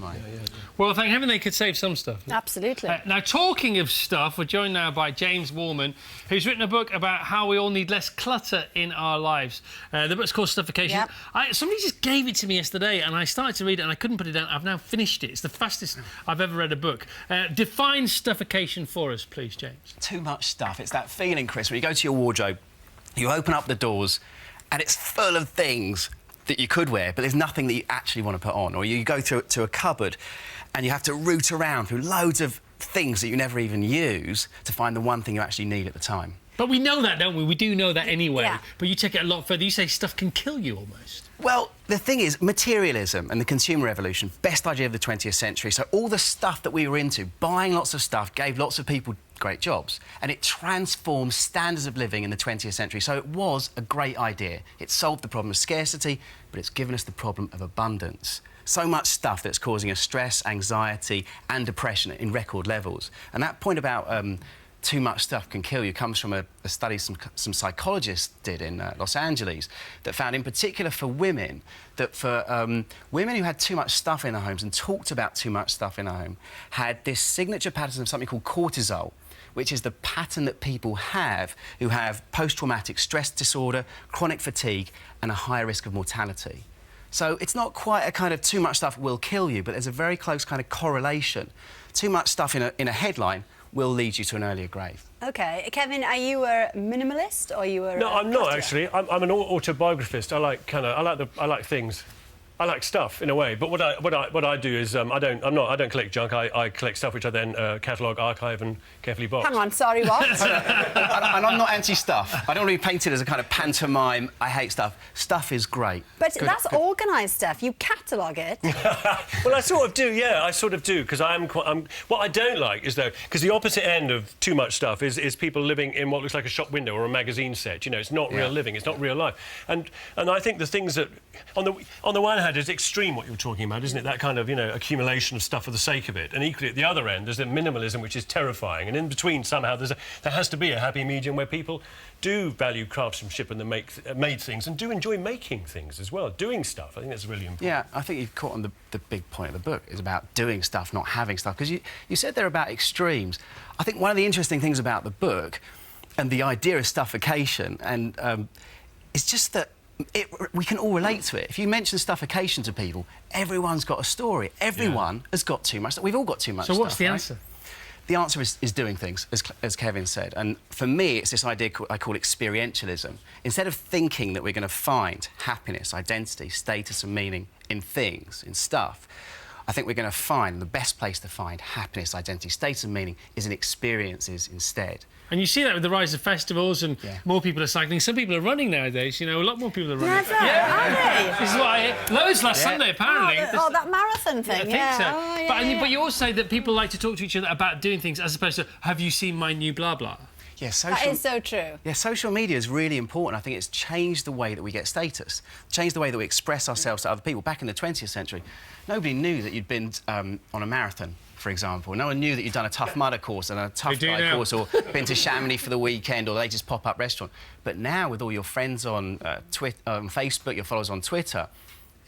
Mine. Yeah. Well, thank heaven they could save some stuff. Absolutely. Now, talking of stuff, we're joined now by James Wallman, who's written a book about how we all need less clutter in our lives. The book's called Stuffocation. Yep. Somebody just gave it to me yesterday, and I started to read it, and I couldn't put it down. I've now finished it. It's the fastest I've ever read a book. Define stuffocation for us, please, James. Too much stuff. It's that feeling, Chris, when you go to your wardrobe, you open up the doors, and it's full of things that you could wear, but there's nothing that you actually want to put on. Or you go to a cupboard and you have to root around through loads of things that you never even use to find the one thing you actually need at the time. But we know that, don't we? We do know that anyway. Yeah. But you take it a lot further. You say stuff can kill you almost. Well, the thing is, materialism and the consumer revolution, best idea of the 20th century. So all the stuff that we were into, buying lots of stuff, gave lots of people great jobs. And it transformed standards of living in the 20th century. So it was a great idea. It solved the problem of scarcity, but it's given us the problem of abundance. So much stuff that's causing us stress, anxiety and depression in record levels. And that point about too much stuff can kill you comes from a study some psychologists did in Los Angeles that found, in particular for women, that for women who had too much stuff in their homes and talked about too much stuff in their home, had this signature pattern of something called cortisol, which is the pattern that people have who have post-traumatic stress disorder, chronic fatigue and a higher risk of mortality. So it's not quite a kind of too much stuff will kill you, but there's a very close kind of correlation. Too much stuff in a headline will lead you to an earlier grave. OK. Kevin, are you a minimalist or are you a... No, I'm not actually. I'm an autobiographist. I like things. I like stuff in a way, but what I do is I don't collect junk. I collect stuff which I then catalogue, archive, and carefully box. Hang on, sorry, what? And I'm not anti-stuff. I don't want to be painted as a kind of pantomime. I hate stuff. Stuff is great. But that's organised stuff. You catalogue it. Well, I sort of do. Yeah, I sort of do because what I don't like is though, because the opposite end of too much stuff is people living in what looks like a shop window or a magazine set. You know, it's not real living. It's not real life. And I think the things that on the one hand, it's extreme what you're talking about, isn't it? That kind of, you know, accumulation of stuff for the sake of it. And equally, at the other end, there's the minimalism, which is terrifying. And in between, somehow, there has to be a happy medium where people do value craftsmanship and made things and do enjoy making things as well, doing stuff. I think that's really important. Yeah, I think you've caught on the big point of the book is about doing stuff, not having stuff. Because you said they're about extremes. I think one of the interesting things about the book and the idea of stuffocation and is just that we can all relate to it. If you mention stuffocation to people, everyone's got a story. Everyone has got too much stuff. We've all got too much stuff. So what's the answer? The answer is doing things, as Kevin said. And for me, it's this idea I call experientialism. Instead of thinking that we're going to find happiness, identity, status and meaning in things, in stuff, I think we're going to find the best place to find happiness, identity, status and meaning is in experiences instead. And you see that with the rise of festivals and more people are cycling. Some people are running nowadays, you know, a lot more people are running. Never, are they? This is why loads last Sunday, apparently. Oh, that marathon thing, I think so. Oh, yeah, but you also say that people like to talk to each other about doing things as opposed to, have you seen my new blah, blah? Yeah, that is so true. Yeah, social media is really important. I think it's changed the way that we get status, changed the way that we express ourselves to other people. Back in the 20th century, nobody knew that you'd been on a marathon, for example. No one knew that you'd done a Tough Mudder course and a Tough Guy course or been to Chamonix for the weekend or the latest pop-up restaurant. But now, with all your friends on Facebook, your followers on Twitter,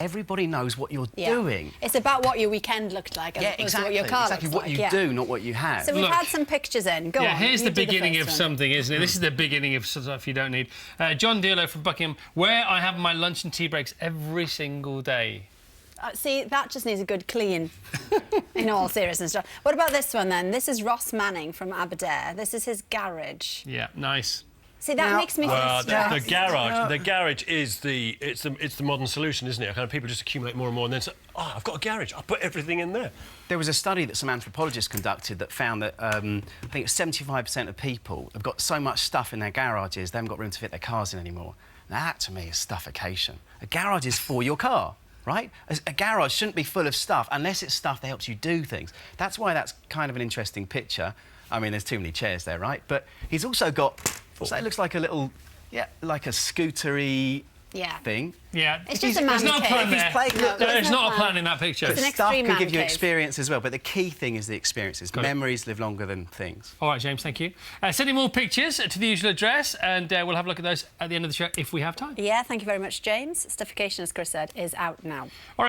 everybody knows what you're doing. It's about what your weekend looked like as opposed to what your car looks like. What you do, not what you have. So we've had some pictures in. Go on. Here's the beginning of something, isn't it? This is the beginning of stuff you don't need. John Dearlo from Buckingham, where I have my lunch and tea breaks every single day. See, that just needs a good clean, in all seriousness. What about this one, then? This is Ross Manning from Aberdare. This is his garage. Yeah, nice. See, that makes me feel stressed. The garage is the modern solution, isn't it? Kind of people just accumulate more and more and then say, oh, I've got a garage, I'll put everything in there. There was a study that some anthropologists conducted that found that I think 75% of people have got so much stuff in their garages they haven't got room to fit their cars in anymore. Now, that, to me, is stuffocation. A garage is for your car. Right? A garage shouldn't be full of stuff unless it's stuff that helps you do things. That's why that's kind of an interesting picture. I mean, there's too many chairs there, right? But he's also got... So it looks like a little... Yeah, like a scootery thing. Yeah. It's just a man's cave. There's not a plan in that picture. It's an stuff extreme can give you man cave. experience as well, but the key thing is the experiences. Memories live longer than things. All right, James, thank you. Send in more pictures to the usual address, and we'll have a look at those at the end of the show if we have time. Yeah, thank you very much, James. Stuffocation, as Chris said, is out now. All right.